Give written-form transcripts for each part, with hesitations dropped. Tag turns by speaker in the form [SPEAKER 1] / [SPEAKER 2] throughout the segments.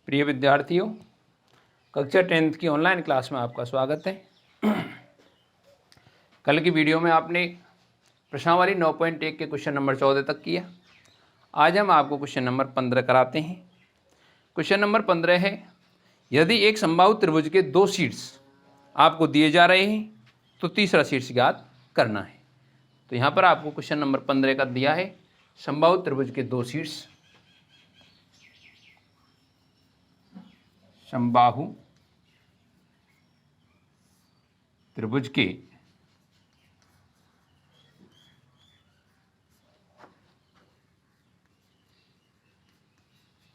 [SPEAKER 1] प्रिय विद्यार्थियों, कक्षा 10th की ऑनलाइन क्लास में आपका स्वागत है। कल की वीडियो में आपने प्रश्नावली 9.1 के क्वेश्चन नंबर 14 तक किया। आज हम आपको क्वेश्चन नंबर 15 कराते हैं। क्वेश्चन नंबर 15 है, यदि एक समबाहु त्रिभुज के दो शीर्ष आपको दिए जा रहे हैं तो तीसरा शीर्ष ज्ञात करना है। तो यहाँ पर आपको क्वेश्चन नंबर 15 का दिया है, समबाहु त्रिभुज के दो शीर्ष, समबाहु त्रिभुज के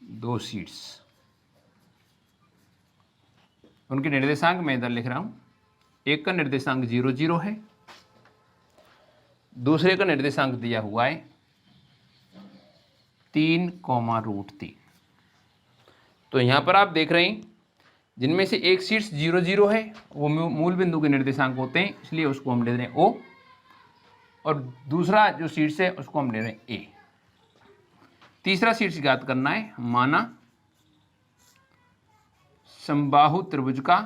[SPEAKER 1] दो शीर्ष, उनके निर्देशांक मैं इधर लिख रहा हूं। एक का निर्देशांक 0 0 है, दूसरे का निर्देशांक दिया हुआ है 3,√3। तो यहां पर आप देख रहे हैं, जिनमें से एक शीर्ष 0 0 है वो मूल बिंदु के निर्देशांक होते हैं, इसलिए उसको हम ले रहे हैं O, और दूसरा जो शीर्ष है उसको हम ले रहे हैं A। तीसरा शीर्ष ज्ञात करना है। माना समबाहु त्रिभुज का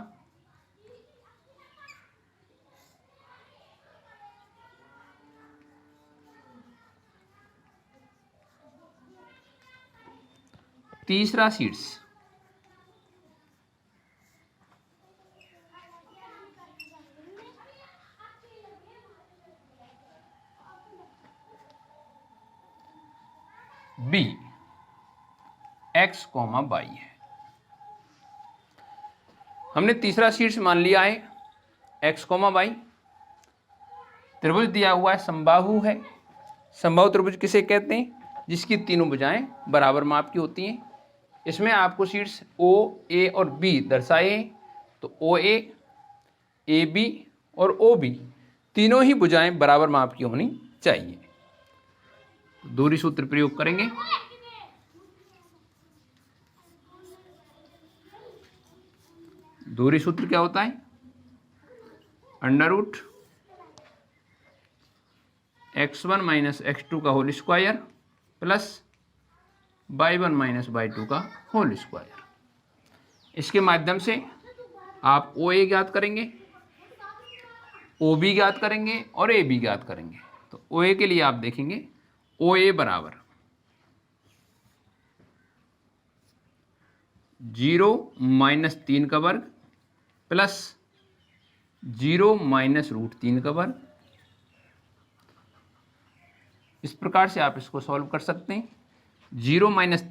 [SPEAKER 1] तीसरा शीर्ष B x, y है। हमने तीसरा शीर्ष मान लिया है x, y। त्रिभुज दिया हुआ है समबाहु है। समबाहु त्रिभुज किसे कहते हैं? जिसकी तीनों भुजाएं बराबर माप की होती हैं। इसमें आपको शीर्ष O, A और B दर्शाए, तो OA, AB और OB तीनों ही भुजाएं बराबर माप की होनी चाहिए। दूरी सूत्र प्रयोग करेंगे। दूरी सूत्र क्या होता है? Under root x1 minus x2 का whole square plus y1 minus y2 का होल स्क्वायर। इसके माध्यम से आप OA ज्ञात करेंगे, OB ज्ञात करेंगे और AB ज्ञात करेंगे। तो OA के लिए आप देखेंगे, OA बराबर 0 माइनस 3 का वर्ग प्लस 0 माइनस √3 का वर्ग। इस प्रकार से आप इसको सॉल्व कर सकते हैं। 0 माइनस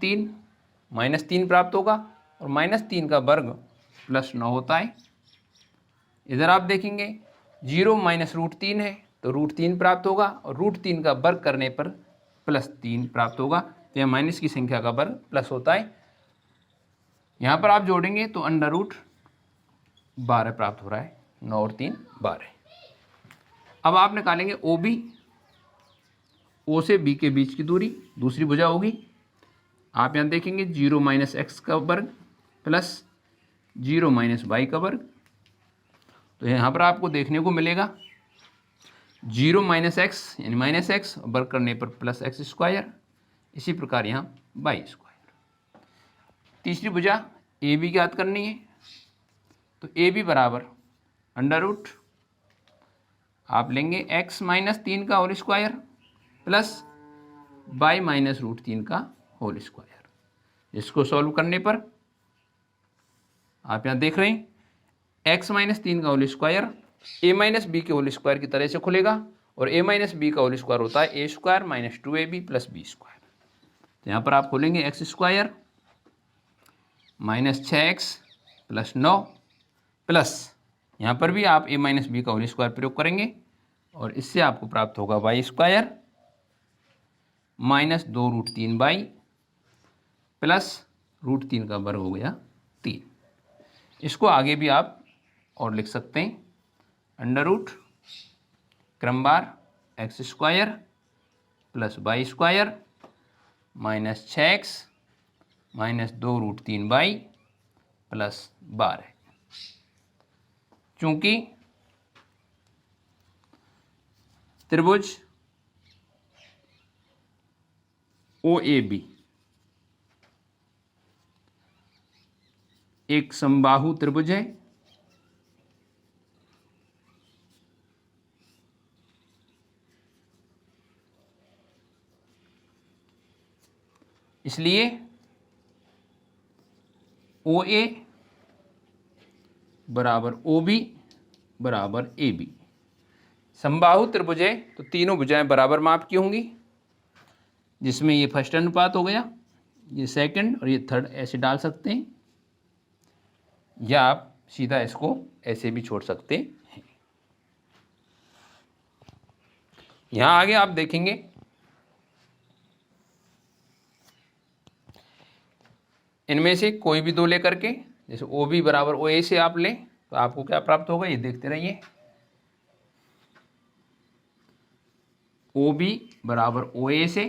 [SPEAKER 1] 3 प्राप्त होगा और माइनस 3 का वर्ग प्लस 9 होता है। इधर आप देखेंगे 0 माइनस √3 है तो √3 प्राप्त होगा और √3 का वर्ग करने पर प्लस 3 प्राप्त होगा। तो यह माइनस की संख्या का वर्ग प्लस होता है। यहाँ पर आप जोड़ेंगे तो अंडर रूट 12 प्राप्त हो रहा है। 9 और 3 12। अब आप निकालेंगे OB, O से B के बीच की दूरी, दूसरी भुजा होगी। आप यहाँ देखेंगे 0 माइनस x का वर्ग प्लस 0 माइनस y का वर्ग। तो यहाँ पर आपको देखने को मिलेगा 0 माइनस x यानी माइनस x, वर्ग करने पर प्लस x स्क्वायर। इसी प्रकार यहाँ y स्क्वायर। तीसरी भुजा AB ज्ञात करनी है, तो AB बराबर अंडर रूट आप लेंगे x माइनस 3 का whole square plus y minus √3 का होल स्क्वायर। इसको सॉल्व करने पर आप यहाँ देख रहे हैं x माइनस 3 का whole square a minus b के होल स्क्वायर की तरह से खुलेगा, और a माइनस बी का होल स्क्वायर होता है a square minus 2ab plus b square. तो यहाँ पर आप खोलेंगे x square minus 6x plus 9 plus यहाँ पर भी आप a माइनस बी का होल स्क्वायर प्रयोग करेंगे, और इससे आपको प्राप्त होगा y square minus 2√3y plus √3 का वर्ग हो गया 3। इसको आगे भी आप और लिख सकते हैं, अंडर रूट क्रमवार x square plus y square minus 6x minus 2√3y plus 12। चूंकि त्रिभुज OAB एक समबाहु त्रिभुज है, इसलिए ओ ए बराबर ओ बी बराबर ए बी। समबाहु त्रिभुज है तो तीनों भुजाएं बराबर माप की होंगी, जिसमें ये फर्स्ट अनुपात हो गया, ये सेकंड और ये थर्ड ऐसे डाल सकते हैं, या आप सीधा इसको ऐसे भी छोड़ सकते हैं। यहां आगे आप देखेंगे इनमें से कोई भी दो लेकर के, जैसे ओ बी बराबर ओ ए से आप लें तो आपको क्या प्राप्त होगा, ये देखते रहिए। ओ बी बराबर ओ ए से,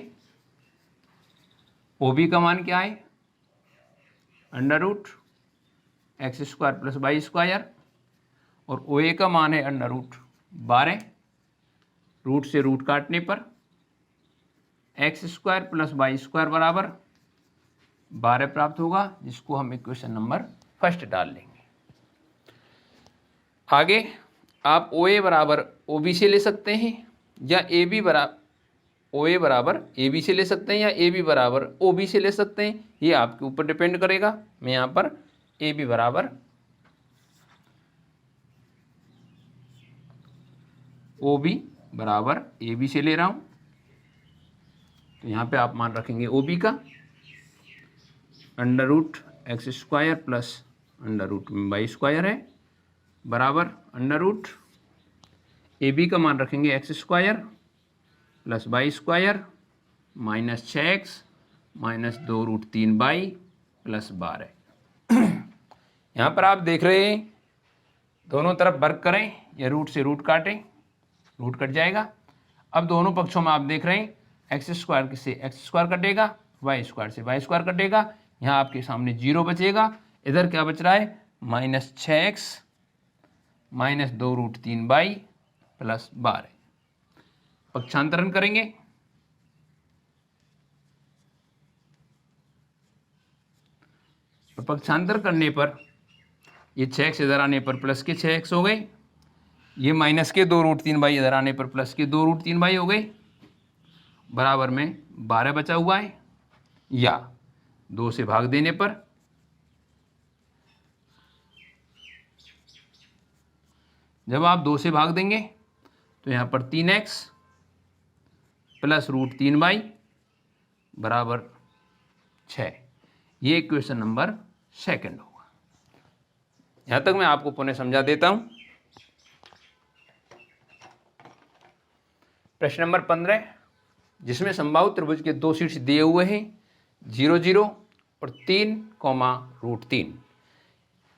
[SPEAKER 1] ओ बी का मान क्या है, under root x square plus y square, और ओ ए का मान है अंडर रूट 12, रूट से रूट काटने पर x square plus y square बराबर 12 प्राप्त होगा, जिसको हम इक्वेशन नंबर फर्स्ट डाल लेंगे। आगे आप ओ ए बराबर ओ बी से ले सकते हैं, या ए बी बराबर ओ ए बराबर ए बी से ले सकते हैं, या ए बी बराबर ओ बी से ले सकते हैं, ये आपके ऊपर डिपेंड करेगा। मैं यहाँ पर ए बी बराबर ओ बी बराबर ए बी से ले रहा हूँ, तो यहाँ पे आप मान रखेंगे ओ बी का under root x square plus under root y square है बराबर अंडर रूट ए बी का मान रखेंगे x square plus y square minus 6x minus 2 root 3 y plus 12। यहाँ पर आप देख रहे हैं दोनों तरफ वर्ग करें या रूट से रूट काटें, रूट कट जाएगा। अब दोनों पक्षों में आप देख रहे हैं एक्स स्क्वायर से एक्स स्क्वायर कटेगा, वाई स्क्वायर से वाई स्क्वायर कटेगा, यहाँ आपके सामने 0 बचेगा। इधर क्या बच रहा है, minus 6x minus 2 root 3 y plus 12। पक्षांतरण करेंगे, पक्षांतर करने पर ये 6x इधर आने पर प्लस के 6x हो गए, ये माइनस के 2 रूट 3 वाई इधर आने पर प्लस के 2 रूट 3 वाई हो गए, बराबर में 12 बचा हुआ है, या 2 से भाग देने पर जब आप 2 से भाग देंगे तो यहाँ पर 3x प्लस रूट 3 वाई बराबर 6, ये इक्वेशन नंबर सेकंड होगा। यहाँ तक मैं आपको पुनः समझा देता हूँ। प्रश्न नंबर 15, जिसमें समबाहु त्रिभुज के 2 शीर्ष दिए हुए हैं 0 0 और 3 रूट 3।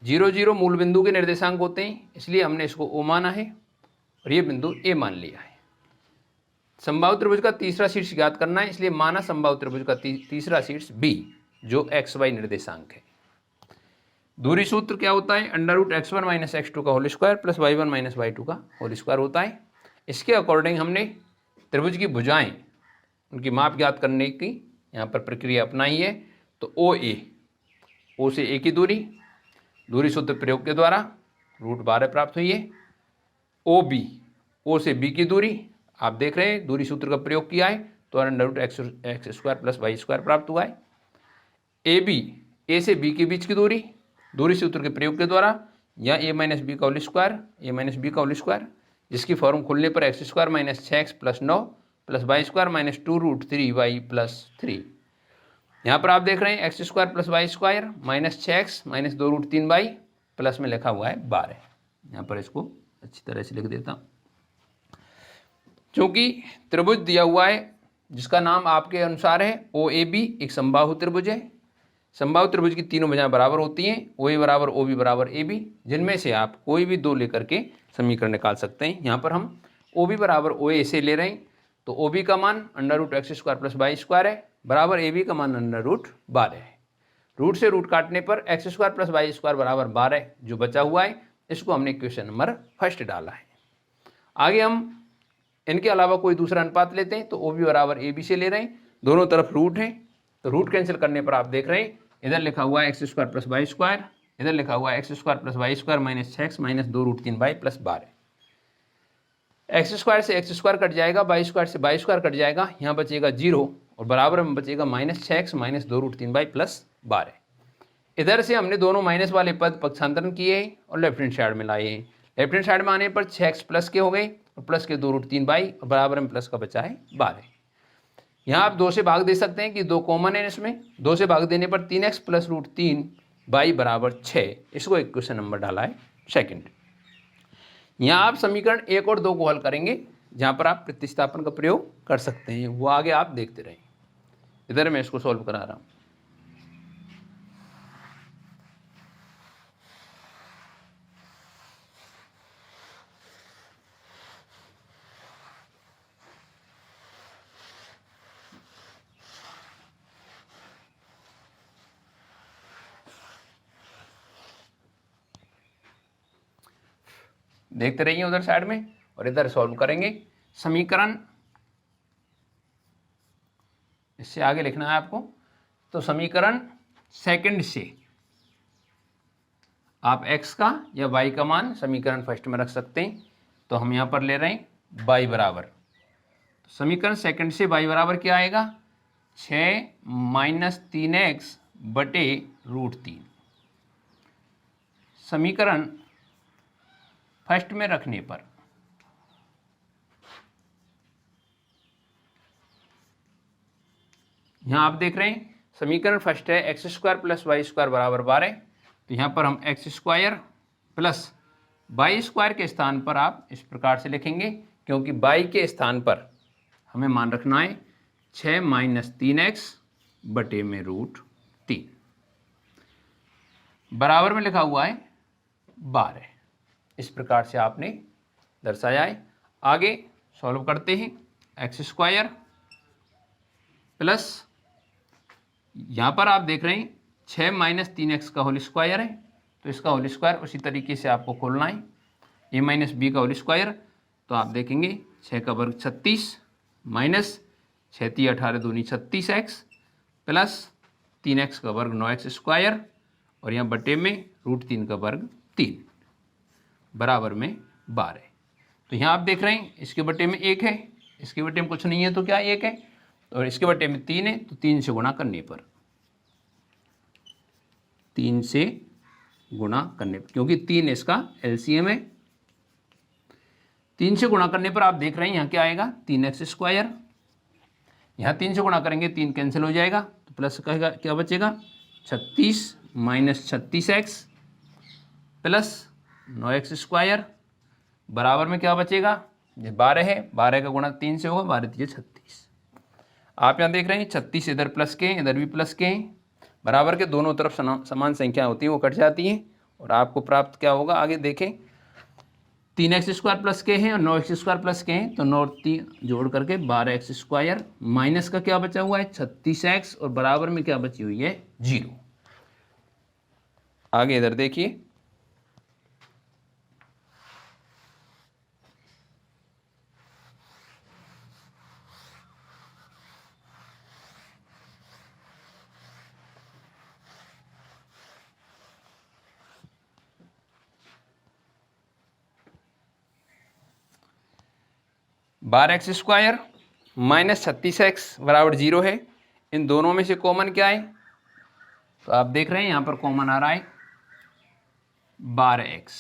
[SPEAKER 1] 0 0 मूल बिंदु के निर्देशांक होते हैं, इसलिए हमने इसको O माना है और ये बिंदु A मान लिया है। समबाहु त्रिभुज का तीसरा शीर्ष ज्ञात करना है, इसलिए माना समबाहु त्रिभुज का तीसरा शीर्ष B, जो XY निर्देशांक है। दूरी सूत्र क्या होता है, under root x1 minus x2 का whole square plus y1 minus y2 का होल स्क्वायर होता है। इसके अकॉर्डिंग हमने त्रिभुज की भुजाएं उनकी माप ज्ञात करने की यहाँ पर प्रक्रिया अपनाई है। तो O से A की दूरी सूत्र प्रयोग के द्वारा रूट 12 प्राप्त हुई है। O से B की दूरी आप देख रहे हैं, दूरी सूत्र का प्रयोग किया है तो under root x square plus y square प्राप्त हुआ है। A से B के बीच की दूरी सूत्र के प्रयोग के द्वारा, या a माइनस बी का होल स्क्वायर, जिसकी फॉर्म खुलने पर x square minus 6x plus 9 plus y square minus 2 root 3 y plus 3। यहाँ पर आप देख रहे हैं x square plus y square minus 6x minus 2 root 3 y plus में लिखा हुआ है 12। यहाँ पर इसको अच्छी तरह से लिख देता हूँ। चूँकि त्रिभुज दिया हुआ है जिसका नाम आपके अनुसार है OAB, एक समबाहु त्रिभुज है। समबाहु त्रिभुज की तीनों भुजाएं बराबर होती हैं, OA बराबर OB बराबर AB, जिनमें से आप कोई भी दो लेकर के समीकरण निकाल सकते हैं। यहाँ पर हम OB बराबर OA से ले रहे हैं, तो OB का मान under root x square plus y square है, बराबर AB का मान अंडर रूट 12 है। रूट से रूट काटने पर x square plus y square बराबर 12 जो बचा हुआ है, इसको हमने इक्वेशन नंबर फर्स्ट डाला है। आगे हम इनके अलावा कोई दूसरा अनुपात लेते हैं, तो OB बराबर AB से ले रहे हैं, दोनों तरफ रूट है, तो रूट कैंसिल करने पर आप देख रहे हैं इधर लिखा हुआ है x square plus y square इधर लिखा हुआ है x square plus y square minus 6x minus 2√3y plus 12। X square से एक्स स्क्वायर कट जाएगा, वाई स्क्वायर से वाई स्क्वायर कट जाएगा, यहाँ बचेगा 0 और बराबर में बचेगा minus 6x minus 2√3y plus 12। इधर से हमने दोनों माइनस वाले पद पक्षांतरण किए और लेफ्ट हैंड साइड में लाए हैं। लेफ्ट हैंड साइड में आने पर 6x प्लस के हो गए और प्लस के 2√3y और बराबर में प्लस का बचा है 12। यहाँ आप 2 से भाग दे सकते हैं कि 2 कॉमन है इसमें, 2 से भाग देने पर 3x प्लस √3y बराबर 6। इसको इक्वेशन नंबर डाला है सेकंड। यहाँ आप समीकरण 1 और 2 को हल करेंगे, जहाँ पर आप प्रतिस्थापन का प्रयोग कर सकते हैं, वो आगे आप देखते रहें। इधर मैं इसको सॉल्व करा रहा हूँ। देखते रहिए उधर साइड में और इधर सॉल्व करेंगे। समीकरण इससे आगे लिखना है आपको। तो समीकरण सेकंड से आप x का या y का मान समीकरण फर्स्ट में रख सकते हैं। तो हम यहाँ पर ले रहे हैं y बराबर, तो समीकरण सेकंड से y बराबर क्या आएगा, 6 माइनस 3x बटे √3। समीकरण फर्स्ट में रखने पर यहाँ आप देख रहे हैं समीकरण फर्स्ट है x square plus y square बराबर 12। तो यहाँ पर हम x square plus y square के स्थान पर आप इस प्रकार से लिखेंगे, क्योंकि वाई के स्थान पर हमें मान रखना है 6 माइनस 3x बटे में √3 बराबर में लिखा हुआ है 12। इस प्रकार से आपने दर्शाया है। आगे सॉल्व करते हैं। एक्स स्क्वायर प्लस यहाँ पर आप देख रहे हैं 6 माइनस 3x का होल स्क्वायर है, तो इसका होल स्क्वायर उसी तरीके से आपको खोलना है, a माइनस बी का होल स्क्वायर। तो आप देखेंगे 6 का वर्ग 36 माइनस 6 × 18 दूनी 36x प्लस 3x का वर्ग 9x स्क्वायर और यहाँ बटे में √3 का वर्ग 3 बराबर में 12। तो यहाँ आप देख रहे हैं इसके बटे में 1 है, इसके बटे में कुछ नहीं है तो क्या 1 है, और इसके बटे में 3 है, तो 3 से गुणा करने पर 3 से गुणा करने पर, क्योंकि 3 इसका एलसीएम है, 3 से गुणा करने पर आप देख रहे हैं यहाँ क्या आएगा 3x स्क्वायर। यहाँ 3 से गुणा करेंगे 3 कैंसिल हो जाएगा, तो प्लस कहेगा क्या बचेगा 36 minus 36x plus 9x square बराबर में क्या बचेगा, ये 12 है, 12 का गुणा 3 से होगा, 12 × 36। आप यहाँ देख रहे हैं 36 इधर प्लस के हैं, इधर भी प्लस के हैं, बराबर के दोनों तरफ समान संख्या होती है वो कट जाती हैं और आपको प्राप्त क्या होगा आगे देखें। 3x स्क्वायर प्लस के हैं और 9x स्क्वायर प्लस के हैं, तो 9 और 3 जोड़ करके 12x स्क्वायर माइनस का क्या बचा हुआ है 36x और बराबर में क्या बची हुई है 0। आगे इधर देखिए, बारह एक्स स्क्वायर माइनस 36x बराबर 0 है। इन दोनों में से कॉमन क्या है, तो आप देख रहे हैं यहाँ पर कॉमन आ रहा है 12x,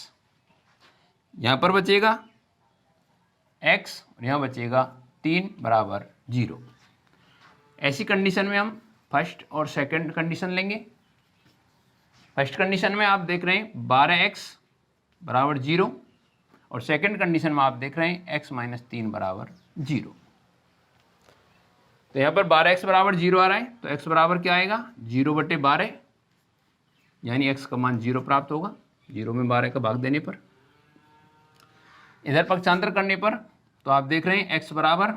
[SPEAKER 1] यहाँ पर बचेगा x और यहाँ बचेगा 3 बराबर 0। ऐसी कंडीशन में हम फर्स्ट और सेकंड कंडीशन लेंगे। फर्स्ट कंडीशन में आप देख रहे हैं 12x बराबर 0 और सेकंड कंडीशन में आप देख रहे हैं x माइनस 3 बराबर 0। तो यहाँ पर 12x बराबर 0 आ रहा है, तो x बराबर क्या आएगा 0 बटे 12, यानी x का मान 0 प्राप्त होगा, 0 में 12 का भाग देने पर। इधर पक्षांतर करने पर तो आप देख रहे हैं x बराबर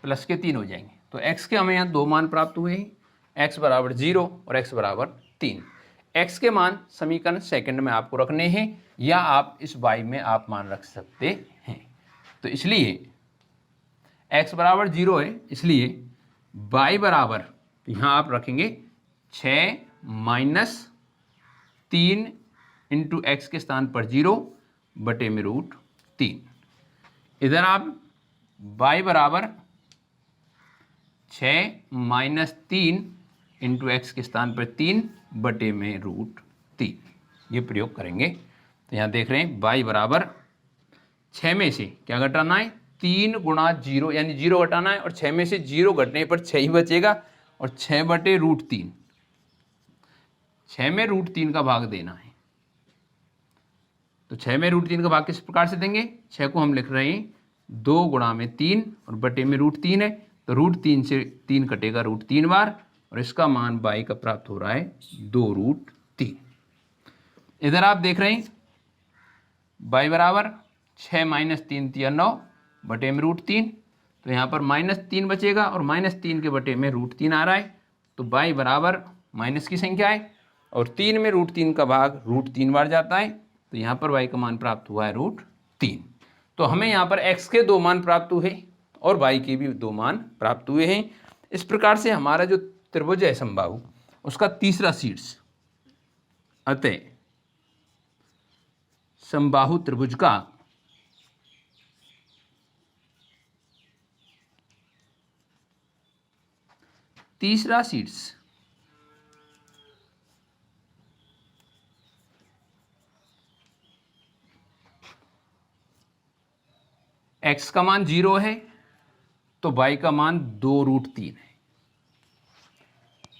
[SPEAKER 1] प्लस के 3 हो जाएंगे, तो x के हमें यहाँ 2 मान प्राप्त हुए हैं, x बराबर 0 और x बराबर 3। x के मान समीकरण सेकंड में आपको रखने हैं या आप इस y में आप मान रख सकते हैं। तो इसलिए x बराबर 0 है, इसलिए y बराबर यहाँ आप रखेंगे 6 माइनस 3 इंटू एक्स के स्थान पर 0 बटे में √3। इधर आप y बराबर 6 माइनस 3 इंटू एक्स के स्थान पर 3 बटे में √3 ये प्रयोग करेंगे। तो यहाँ देख रहे हैं y बराबर 6 में से क्या घटाना है, 3 गुणा 0 यानी 0 घटाना है, और 6 में से 0 घटने पर 6 ही बचेगा, और 6 बटे √3, 6 में √3 का भाग देना है। तो 6 में √3 का भाग किस प्रकार से देंगे, 6 को हम लिख रहे हैं 2 गुणा में 3 और बटे में √3 है, तो √3 से 3 कटेगा √3 बार, और इसका मान y का प्राप्त हो रहा है 2√3। इधर आप देख रहे हैं y बराबर 6 माइनस 3 3 9 बटे में √3, तो यहाँ पर -3 बचेगा और -3 के बटे में √3 आ रहा है, तो y बराबर माइनस की संख्या है और 3 में √3 का भाग √3 बार जाता है, तो यहाँ पर y का मान प्राप्त हुआ है √3। तो हमें यहाँ पर x के 2 मान प्राप्त हुए और y के भी 2 मान प्राप्त हुए हैं। इस प्रकार से हमारा जो त्रिभुज है समबाहु उसका तीसरा शीर्ष, अतः समबाहु त्रिभुज का तीसरा शीर्ष x का मान 0 है तो y का मान 2√3 है।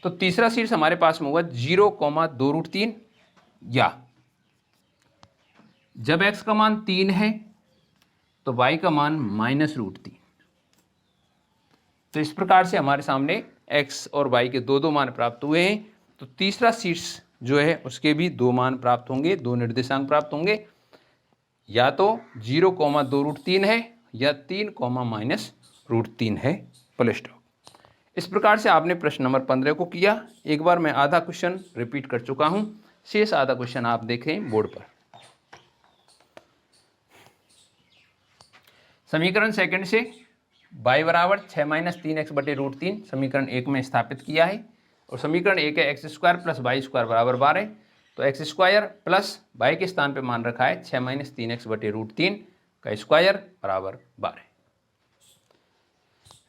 [SPEAKER 1] तो तीसरा शीर्ष हमारे पास में होगा 0,2√3, या जब x का मान 3 है तो y का मान -√3। तो इस प्रकार से हमारे सामने x और y के दो मान प्राप्त हुए हैं। तो तीसरा शीर्ष जो है उसके भी 2 मान प्राप्त होंगे, 2 निर्देशांक प्राप्त होंगे, या तो 0,2√3 है या 3, -√3 है, फुल स्टॉप। इस प्रकार से आपने प्रश्न नंबर 15 को किया। एक बार मैं आधा क्वेश्चन रिपीट कर चुका हूं, शेष आधा क्वेश्चन आप देखें बोर्ड पर। समीकरण सेकंड से y बराबर 6 माइनस 3x बटे √3 समीकरण 1 में स्थापित किया है, और समीकरण 1 है x square plus y square बराबर 12। तो x स्क्वायर प्लस y के स्थान पे मान रखा है 6 माइनस 3x बटे √3 का स्क्वायर बराबर 12।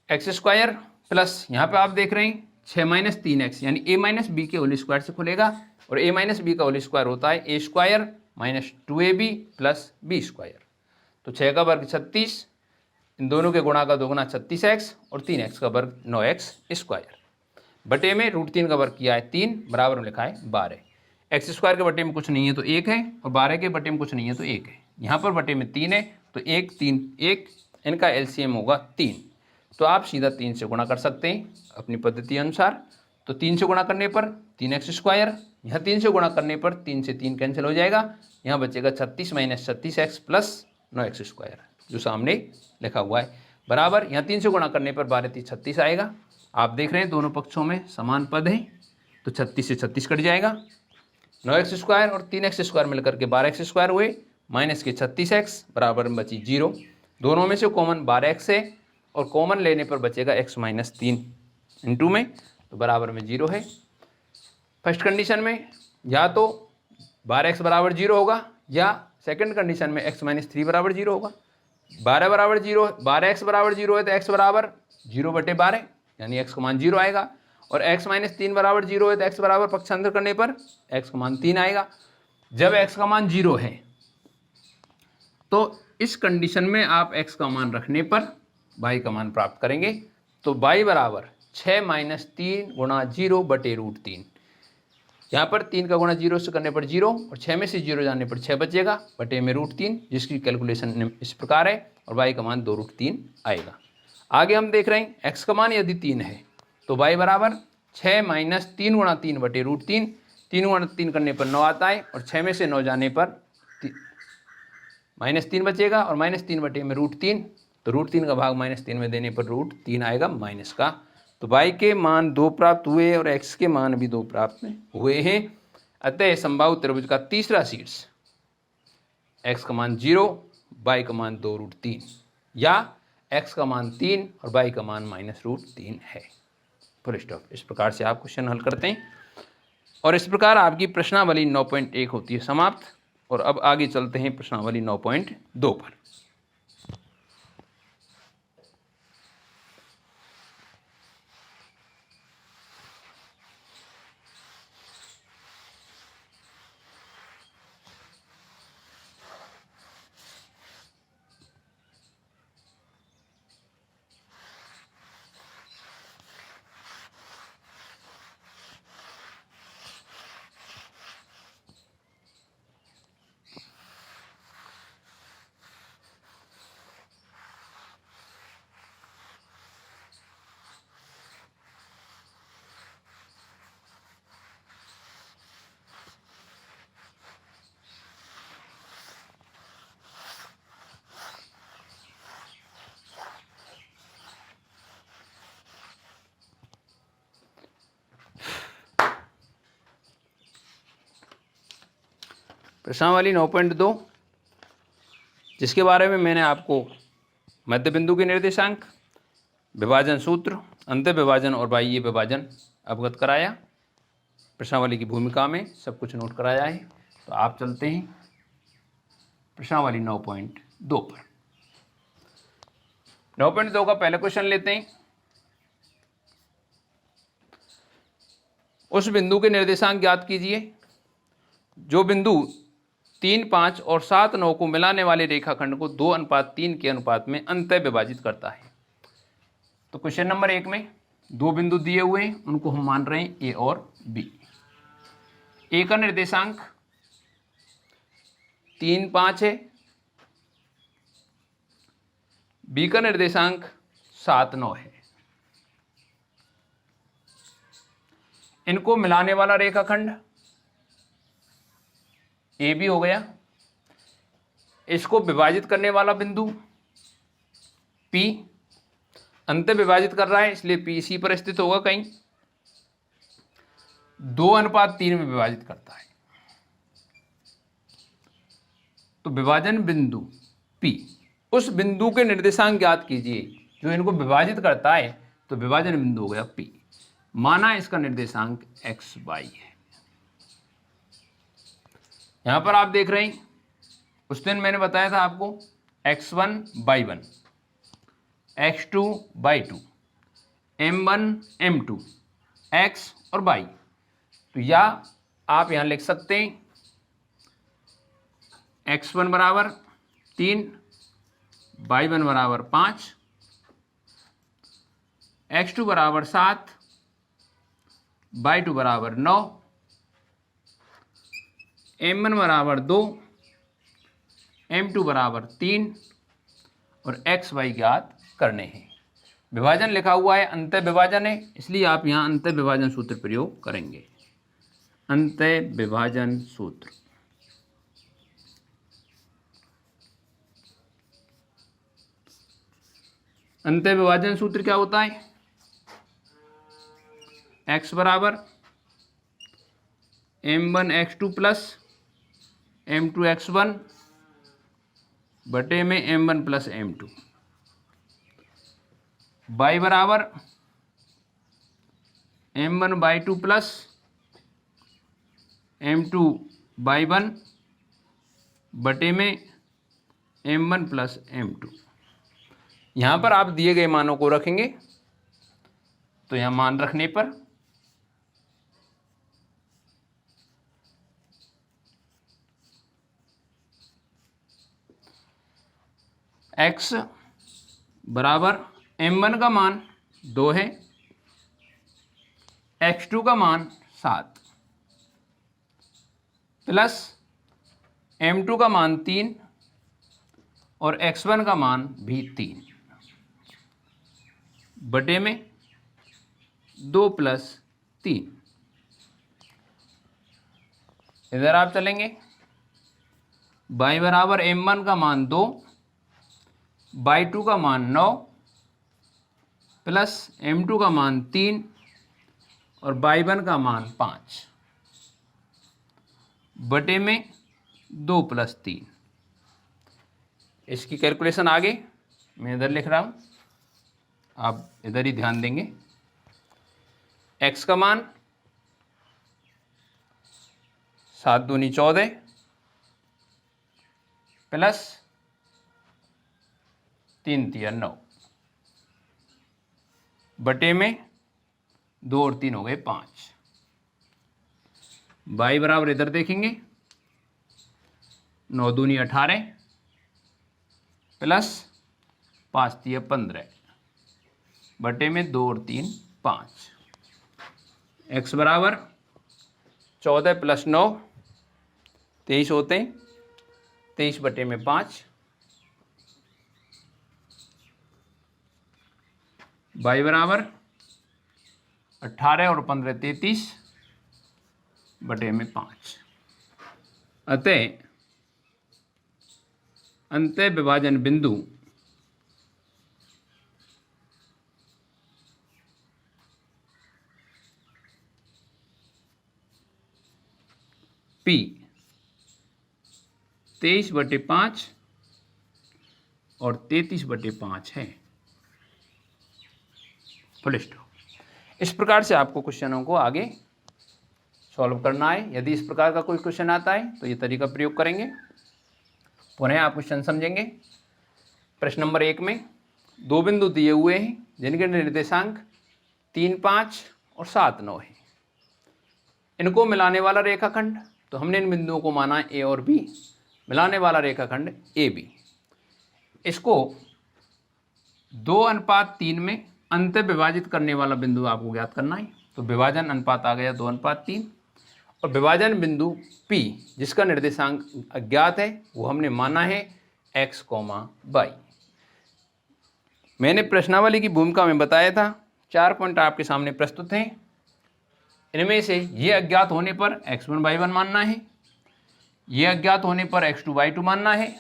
[SPEAKER 1] एक्स स्क्वायर प्लस यहाँ पे आप देख रहे हैं 6 माइनस 3x यानी a माइनस बी के होल स्क्वायर से खुलेगा, और a माइनस बी का होल स्क्वायर होता है a square minus 2ab plus b square. तो 6 का वर्ग 36, इन दोनों के गुणा का दोगुना 36x, और 3x का वर्ग 9x स्क्वायर, बटे में √3 का वर्ग किया है 3, बराबर में लिखा है 12। एक्स स्क्वायर के बटे में कुछ नहीं है तो 1 है, और 12 के बटे में कुछ नहीं है तो 1 है। यहाँ पर बटे में 3 है तो 1 3 1, इनका एलसीएम होगा 3। तो आप सीधा 3 से गुणा कर सकते हैं अपनी पद्धति अनुसार। तो 3 से गुणा करने पर 3x स्क्वायर, यहाँ 3 से गुणा करने पर 3 से 3 कैंसिल हो जाएगा, यहाँ बचेगा 36 minus 36x plus 9x square जो सामने लिखा हुआ है, बराबर यहाँ 3 से गुणा करने पर 12 3 36 आएगा। आप देख रहे हैं दोनों पक्षों में समान पद है, तो 36 से 36 कट जाएगा, 9x स्क्वायर और 3x स्क्वायर मिलकर के 12x स्क्वायर हुए, माइनस के 36x बराबर में बची 0। दोनों में से कॉमन 12x है, और कॉमन लेने पर बचेगा x माइनस 3 इंटू में, तो बराबर में 0 है। फर्स्ट कंडीशन में या तो 12x बराबर 0 होगा, या सेकंड कंडीशन में x माइनस 3 बराबर 0 होगा। 12 बराबर 0, 12x बराबर 0 है तो x बराबर 0/12 यानी x का मान 0 आएगा, और x माइनस 3 बराबर 0 है तो x बराबर पक्षांतर करने पर x का मान 3 आएगा। जब x का मान 0 है तो इस कंडीशन में आप x का मान रखने पर y का मान प्राप्त करेंगे। तो y बराबर 6 माइनस 3 गुणा 0/√3, यहाँ पर 3 का गुणा 0 से करने पर 0, और 6 में से 0 जाने पर 6 बचेगा, बटे में √3, जिसकी कैलकुलेशन इस प्रकार है, और y का मान 2√3 आएगा। आगे हम देख रहे हैं x का मान यदि 3 है तो y बराबर 6 माइनस 3 गुणा 3/√3, 3 गुणा 3 करने पर 9 आता है, और 6 में से 9 जाने पर -3 बचेगा, और -3 बटे में √3, तो √3 का भाग -3 में देने पर √3 आएगा माइनस का। तो y के मान 2 प्राप्त हुए और x के मान भी 2 प्राप्त हुए हैं। अतः समबाहु त्रिभुज का तीसरा शीर्ष x का मान 0, y का मान 2√3, या x का मान 3 और y का मान -√3 है, फुल स्टॉप। इस प्रकार से आप क्वेश्चन हल करते हैं। और इस प्रकार आपकी प्रश्नावली 9.1 होती है समाप्त। और अब आगे चलते हैं प्रश्नावली 9.2 पर। प्रश्नावली 9.2, जिसके बारे में मैंने आपको मध्य बिंदु के निर्देशांक, विभाजन सूत्र, अंत्य विभाजन और बाह्य विभाजन अवगत कराया। प्रश्नावली की भूमिका में सब कुछ नोट कराया है। तो आप चलते हैं प्रश्नावली 9.2 पर। 9.2 का पहला क्वेश्चन लेते हैं। उस बिंदु के निर्देशांक ज्ञात कीजिए जो बिंदु 3, 5 और 7, 9 को मिलाने वाले रेखाखंड को 2:3 के अनुपात में अंतः विभाजित करता है। तो क्वेश्चन नंबर 1 में दो बिंदु दिए हुए हैं, उनको हम मान रहे हैं ए और बी। ए का निर्देशांक 3, 5 है, बी का निर्देशांक 7, 9 है। इनको मिलाने वाला रेखाखंड ए बी हो गया। इसको विभाजित करने वाला बिंदु पी, अंतः विभाजित कर रहा है इसलिए पी इसी पर स्थित होगा कहीं, 2:3 में विभाजित करता है। तो विभाजन बिंदु पी, उस बिंदु के निर्देशांक ज्ञात कीजिए जो इनको विभाजित करता है। तो विभाजन बिंदु हो गया पी, माना इसका निर्देशांक एक्स वाई है। यहां पर आप देख रहे हैं उस दिन मैंने बताया था आपको x1/1, x2/2, m1 m2, x और y। तो या आप यहां लिख सकते हैं x1 बराबर 3, y1 बराबर 5, x2 बराबर 7, y2 बराबर 9, m1 बराबर 2, m2 बराबर 3 और x y ज्ञात करने हैं। विभाजन लिखा हुआ है, अंतः विभाजन है, इसलिए आप यहां अंतः विभाजन सूत्र प्रयोग करेंगे। अंतः विभाजन सूत्र, अंतः विभाजन सूत्र क्या होता है? x बराबर m1 x2 plus m2 x1 बटे में m1 प्लस m2, y बराबर m1 y2 plus m2 y1 बटे में m1 प्लस m2। यहाँ पर आप दिए गए मानों को रखेंगे। तो यहाँ मान रखने पर x बराबर m1 का मान 2 है, x2 का मान 7 प्लस m2 का मान 3 और x1 का मान भी 3 बटे में 2 प्लस 3। इधर आप चलेंगे, y बराबर m1 का मान 2, y2 का मान 9 प्लस m2 का मान 3 और y1 का मान 5 बटे में 2 प्लस 3। इसकी कैलकुलेशन आगे मैं इधर लिख रहा हूं, आप इधर ही ध्यान देंगे। x का मान 7 दूनी 14 प्लस 3 तिया 9 बटे में 2 और 3 हो गए 5। y बराबर इधर देखेंगे 9 दूनी 18 प्लस 5 तिया 15 बटे में 2 और 3 5। x बराबर 14 प्लस 9 23 होते हैं, 23 बटे में 5। y बराबर 18 और 15 33 बटे में 5। अतः अंतः विभाजन बिंदु P 23 बटे 5 और 33 बटे 5 है। Full stop. इस प्रकार से आपको क्वेश्चनों को आगे सॉल्व करना है। यदि इस प्रकार का कोई क्वेश्चन आता है तो ये तरीका प्रयोग करेंगे। पुनः आप क्वेश्चन समझेंगे। प्रश्न नंबर 1 में 2 बिंदु दिए हुए हैं जिनके निर्देशांक 3 5 और 7 9 है। इनको मिलाने वाला रेखाखंड, तो हमने इन बिंदुओं को माना ए और बी, मिलाने वाला रेखाखंड ए बी। इसको 2:3 में अंत विभाजित करने वाला बिंदु आपको ज्ञात करना है। तो विभाजन अनुपात आ गया 2:3 और विभाजन बिंदु P जिसका निर्देशांक अज्ञात है वो हमने माना है x, y। मैंने प्रश्नावली की भूमिका में बताया था 4 पॉइंट आपके सामने प्रस्तुत हैं। इनमें से ये अज्ञात होने पर x1 y1 मानना है, ये अज्ञात होने पर x2 y2 मानना है,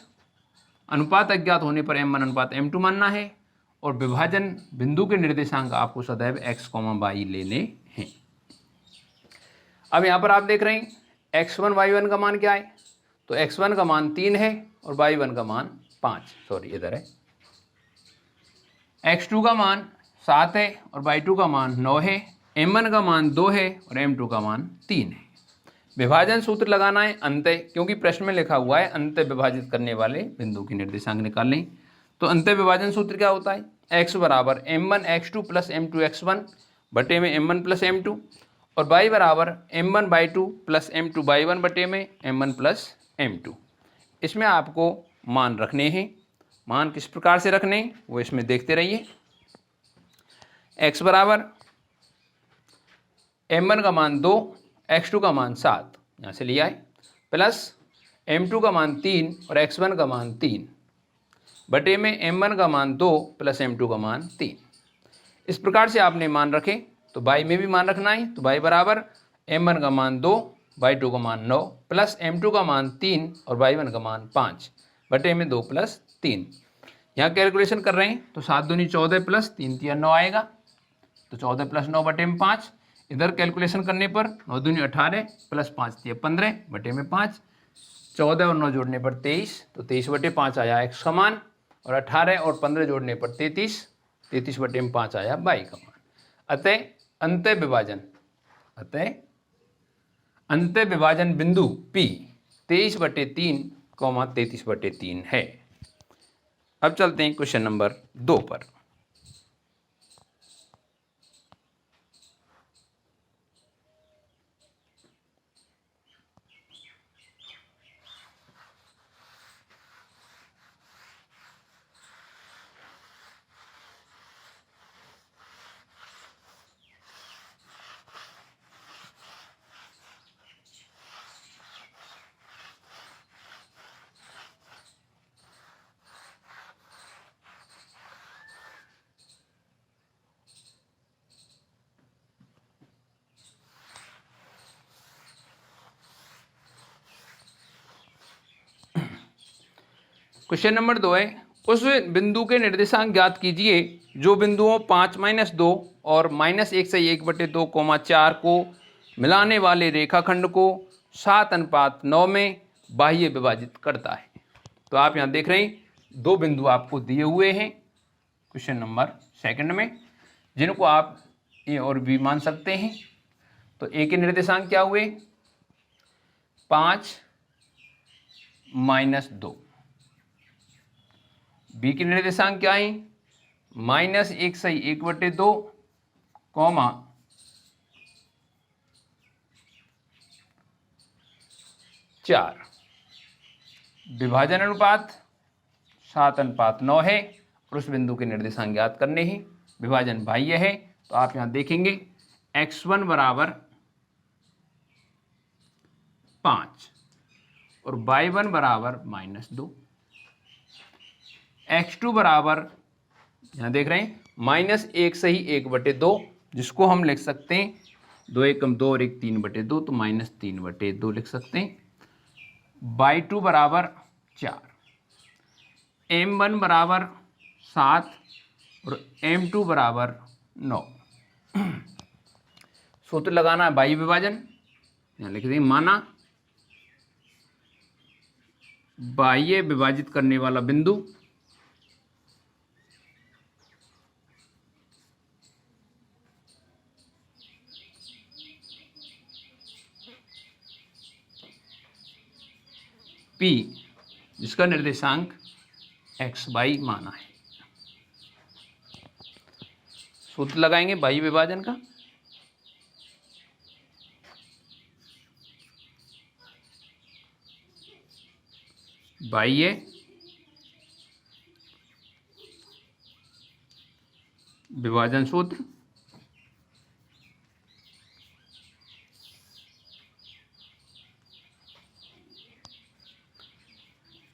[SPEAKER 1] अनुपात अज्ञात होने पर m1 अनुपात m2 मानना है और विभाजन बिंदु के निर्देशांक आपको सदैव x, y लेने हैं। अब यहाँ पर आप देख रहे हैं x1 y1 का मान क्या है, तो x1 का मान 3 है और y1 का मान 5, इधर है। x2 का मान 7 है और y2 का मान 9 है, m1 का मान 2 है और m2 का मान 3 है। विभाजन सूत्र लगाना है अंतः, क्योंकि प्रश्न में लिखा हुआ है अंतः विभाजित करने वाले बिंदु की निर्देशांक निकाल लें। तो अंतः विभाजन सूत्र क्या होता है, x बराबर m1 x2 plus m2 x1 बटे में m1 प्लस m2 और y बराबर m1 y2 plus m2 y1 बटे में m1 प्लस m2। इसमें आपको मान रखने हैं। मान किस प्रकार से रखने हैं वो इसमें देखते रहिए। x बराबर m1 का मान 2, x2 का मान 7 यहाँ से लिया है, प्लस m2 का मान 3 और x1 का मान 3 बटे में m1 का मान 2 प्लस m2 का मान 3। इस प्रकार से आपने मान रखे। तो y में भी मान रखना है। तो y बराबर m1 का मान 2, y2 का मान 9 प्लस m2 का मान 3 और y1 का मान 5 बटे में 2 प्लस 3। यहाँ कैलकुलेशन कर रहे हैं तो 7 दूनी 14 प्लस 3 तिया 9 आएगा, तो 14 प्लस 9 बटे में 5। इधर कैलकुलेशन करने पर 9 दूनी 18 प्लस 5 तिया 15 बटे में 5, 14 और 9 जोड़ने पर 23, तो 23 बटे 5 आया x का मान और 18 और 15 जोड़ने पर 33, 33 बटे में 5 आया y का मान। अतः अंतः विभाजन बिंदु P 23 बटे 3, 33 बटे 3 है। अब चलते हैं क्वेश्चन नंबर 2 पर। क्वेश्चन नंबर 2 है, उस बिंदु के निर्देशांक ज्ञात कीजिए जो बिंदुओं 5-2 और -1 से 1/2, 4 को मिलाने वाले रेखाखंड को 7:9 में बाह्य विभाजित करता है। तो आप यहाँ देख रहे हैं 2 बिंदु आपको दिए हुए हैं क्वेश्चन नंबर 2 में, जिनको आप ए और बी मान सकते हैं। तो ए के निर्देशांक क्या हुए 5 माइनस 2। बी के निर्देशांक क्या है? -1/1/2 कॉमा 4। विभाजन अनुपात 7:9 है और उस बिंदु के निर्देशांक ज्ञात करने हैं। विभाजन बाह्य है तो आप यहां देखेंगे x1 बराबर 5 और y1 बराबर -2। x2 बराबर यहां देख रहे हैं -1/1/2, जिसको हम लिख सकते हैं 2 एकम 2 और 1 3/2, तो -3/2 लिख सकते हैं। y2 बराबर 4, m1 बराबर 7 और m2 बराबर 9। सूत्र लगाना है बाह्य विभाजन, यहाँ लिख देंगे माना बाह्य विभाजित करने वाला बिंदु P जिसका निर्देशांक xy माना है। सूत्र लगाएंगे बाह्य विभाजन का, बाह्य विभाजन सूत्र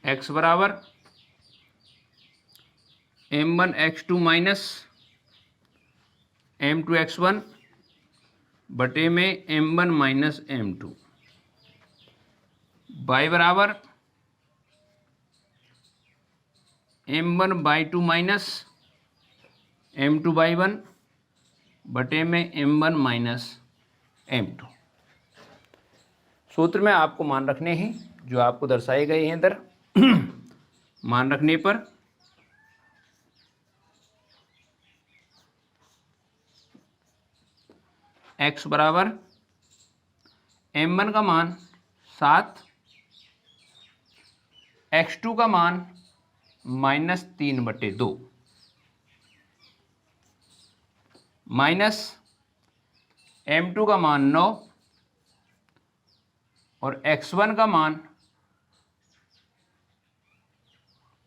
[SPEAKER 1] x बराबर m1 x2 minus m2 x1 बटे में m1 माइनस m2, y बराबर m1 y2 minus m2 y1 बटे में m1 माइनस m2। सूत्र में आपको मान रखने हैं जो आपको दर्शाए गए हैं इधर। मान रखने पर x बराबर m1 का मान 7, x2 का मान -3/2 माइनस m2 का मान 9 और x1 का मान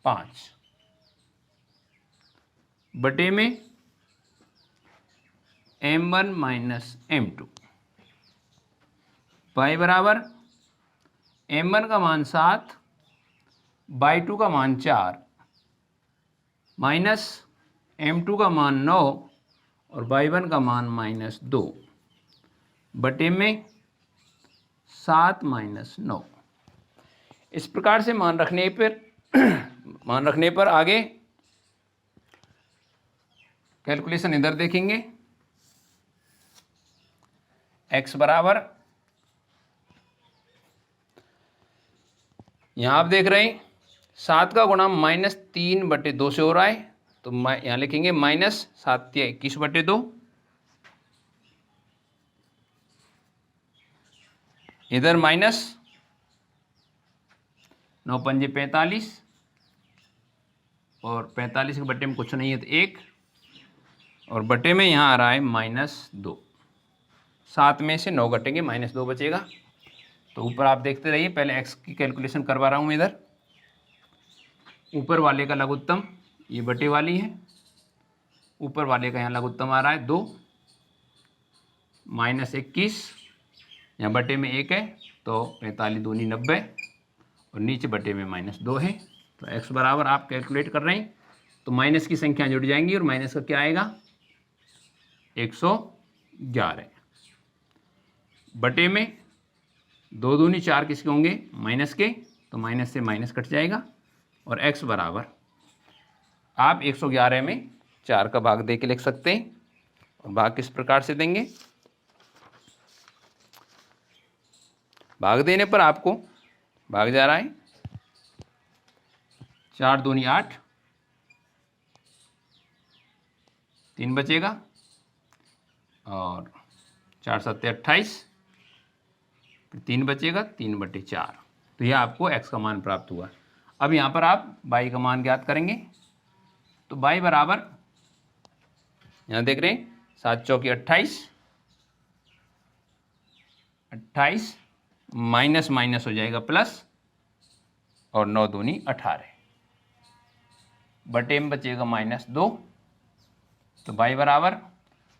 [SPEAKER 1] 5 बटे में m1 माइनस m2। y बराबर m1 का मान 7, y2 का मान 4 माइनस m2 का मान 9 और y1 का मान -2 बटे में 7 माइनस 9। इस प्रकार से मान रखने पर आगे कैलकुलेशन इधर देखेंगे। x बराबर यहाँ आप देख रहे हैं 7 का गुणा -3/2 से हो रहा है, तो यहाँ लिखेंगे -7 × 21/2, इधर -9 पंजे 45 और 45 के बटे में कुछ नहीं है तो 1 और बटे में यहाँ आ रहा है -2। 7 में से 9 घटेंगे -2 बचेगा। तो ऊपर आप देखते रहिए, पहले x की कैलकुलेशन करवा रहा हूँ मैं इधर। ऊपर वाले का लघुत्तम ये बटे वाली है, ऊपर वाले का यहाँ लघुत्तम आ रहा है 2 -21, यहाँ बटे में 1 है तो 45 दूनी 90 और नीचे बटे में -2 है। तो x बराबर आप कैलकुलेट कर रहे हैं तो माइनस की संख्या जुड़ जाएंगी और माइनस का क्या आएगा 111 बटे में 2 दूनी 4 किसके होंगे माइनस के, तो माइनस से माइनस कट जाएगा और x बराबर आप 111 में 4 का भाग दे के लिख सकते हैं। और भाग किस प्रकार से देंगे, भाग देने पर आपको भाग जा रहा है 4 दूनी 8, 3 बचेगा और 4 7 28 फिर 3 बचेगा 3/4। तो यह आपको x का मान प्राप्त हुआ। अब यहाँ पर आप y का मान ज्ञात करेंगे। तो y बराबर, यहाँ देख रहे हैं 7 चौकी 28, 28 माइनस माइनस हो जाएगा प्लस, और 9 दूनी 18 बटे में बचेगा -2। तो y बराबर,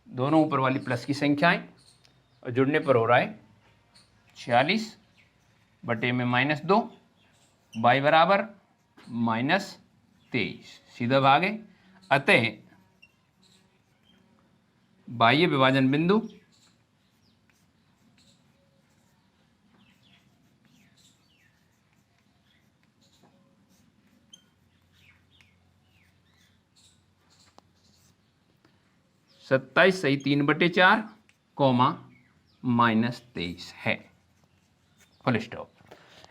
[SPEAKER 1] दोनों ऊपर वाली प्लस की संख्याएं और जुड़ने पर हो रहा है 46 बटे में -2, y बराबर -23, सीधा भागे। अतः बाह्य विभाजन बिंदु -23 कोमा -23 है। Full stop.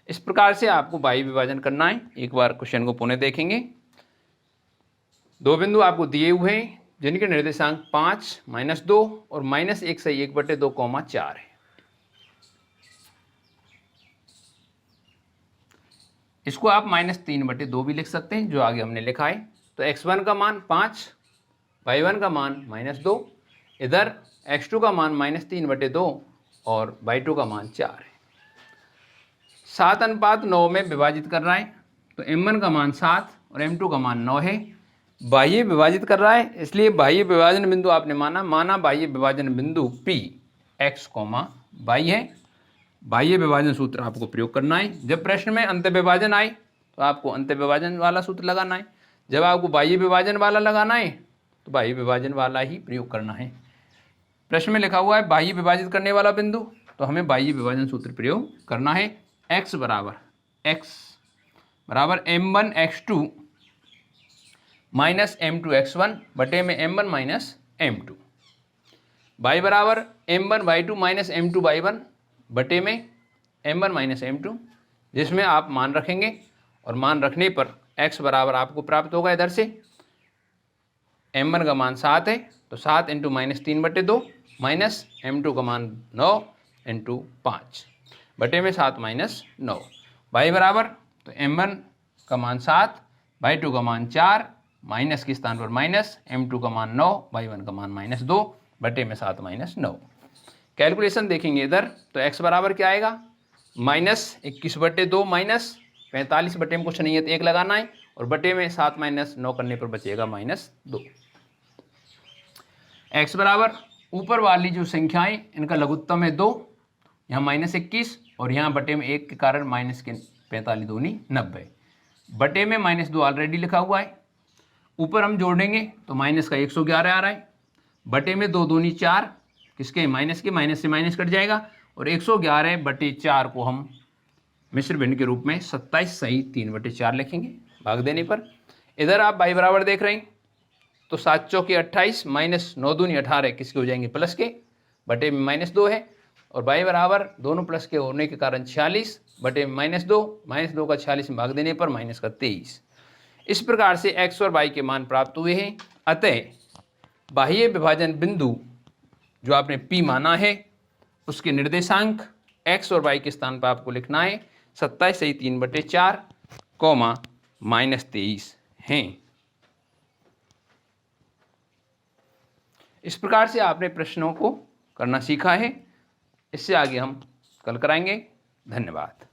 [SPEAKER 1] इस प्रकार से आपको बाह्य विभाजन करना है। एक बार क्वेश्चन को पुनः देखेंगे। दो बिंदु आपको दिए हुए हैं जिनके निर्देशांक 5, -2 और -1 से 1/2, 4 है। इसको आप -3/2 भी लिख सकते हैं, जो आगे हमने लिखा है। तो x1 का मान 5, y1 का मान -2, इधर x2 का मान -3/2 और y2 का मान 4 है। 7:9 में विभाजित कर रहा है, तो m1 का मान 7 और m2 का मान 9 है। बाह्य विभाजित कर रहा है, इसलिए बाह्य विभाजन बिंदु आपने माना बाह्य विभाजन बिंदु P x, y है। बाह्य विभाजन सूत्र आपको प्रयोग करना है। जब प्रश्न में अंत विभाजन आए तो आपको अंत विभाजन वाला सूत्र लगाना है। जब आपको बाह्य विभाजन वाला लगाना है तो बाह्य विभाजन वाला ही प्रयोग करना है। प्रश्न में लिखा हुआ है बाह्य विभाजित करने वाला बिंदु, तो हमें बाह्य विभाजन सूत्र प्रयोग करना है। x बराबर m1 x2 minus m2 x1 बटे में m1 माइनस m2, y बराबर m1 y2 minus m2 y1 बटे में m1 माइनस m2, जिसमें आप मान रखेंगे और मान रखने पर x बराबर आपको प्राप्त होगा। इधर से m1 का मान 7 है, तो 7 × -3/2 माइनस m2 का मान 9 × 5 बटे में 7 माइनस 9, y बराबर, तो m1 का मान 7, y2 का मान 4, माइनस के स्थान पर माइनस, m2 का मान 9, y1 का मान -2 बटे में 7 माइनस 9। कैलकुलेशन देखेंगे इधर, तो x बराबर क्या आएगा, -21/2 माइनस 45 बटे में कुछ नहीं है तो 1 लगाना है, और बटे में 7 माइनस 9 करने पर बचेगा -2। x बराबर, ऊपर वाली जो संख्याएं इनका लघुत्तम है 2, यहाँ -21 और यहाँ बटे में 1 के कारण माइनस के 45 दूनी 90, बटे में -2 ऑलरेडी लिखा हुआ है। ऊपर हम जोड़ेंगे तो माइनस का 111 आ रहा है, बटे में 2 दूनी 4, किसके माइनस के, माइनस से माइनस कट जाएगा, और 111/4 को हम मिश्र भिन्न के रूप में 27 सही 3/4 लिखेंगे भाग देने पर। इधर आप y बराबर देख रहे हैं, तो 7 चौके 28 माइनस 9 दूनी 18 किसके हो जाएंगे, प्लस के, बटे में -2 है, और y बराबर दोनों प्लस के होने के कारण 46 बटे में -2 का 46 में भाग देने पर -23। इस प्रकार से x और y के मान प्राप्त हुए हैं। अतः बाह्य विभाजन बिंदु जो आपने P माना है उसके निर्देशांक x और y के स्थान पर आपको लिखना है 27 सही 3/4, -23 हैं। इस प्रकार से आपने प्रश्नों को करना सीखा है। इससे आगे हम कल कराएंगे। धन्यवाद।